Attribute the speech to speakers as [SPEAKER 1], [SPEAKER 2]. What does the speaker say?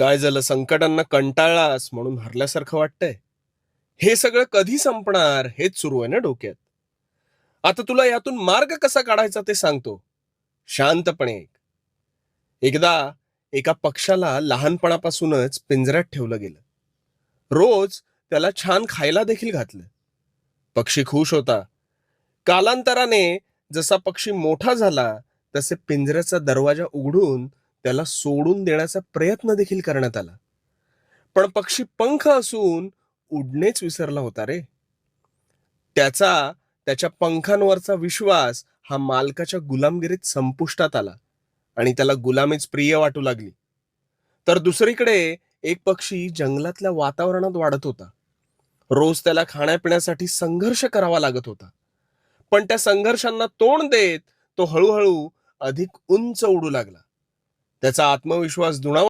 [SPEAKER 1] काय झालं, संकटांना कंटाळलास म्हणून हरल्यासारखं वाटतंय? हे सगळं कधी संपणार हेच सुरू आहे ना डोक्यात. आता तुला यातून मार्ग कसा काढायचा ते सांगतो. शांतपणे ऐक. एकदा एका पक्षाला लहानपणापासूनच पिंजऱ्यात ठेवलं गेलं. रोज त्याला छान खायला देखील घातलं. पक्षी खुश होता. कालांतराने जसा पक्षी मोठा झाला, तसे पिंजऱ्याचा दरवाजा उघडून त्याला सोडून देण्याचा प्रयत्न देखील करण्यात आला. पण पक्षी पंख असून उडणेच विसरला होता रे. त्याचा त्याच्या पंखांवरचा विश्वास हा मालकाच्या गुलामगिरीत संपुष्टात आला आणि त्याला गुलामीच प्रिय वाटू लागली. तर दुसरीकडे एक पक्षी जंगलातल्या वातावरणात वाढत होता. रोज त्याला खाण्यापिण्यासाठी संघर्ष करावा लागत होता. पण त्या संघर्षांना तोंड देत तो हळूहळू अधिक उंच उडू लागला. त्याचा आत्मविश्वास दुणावला.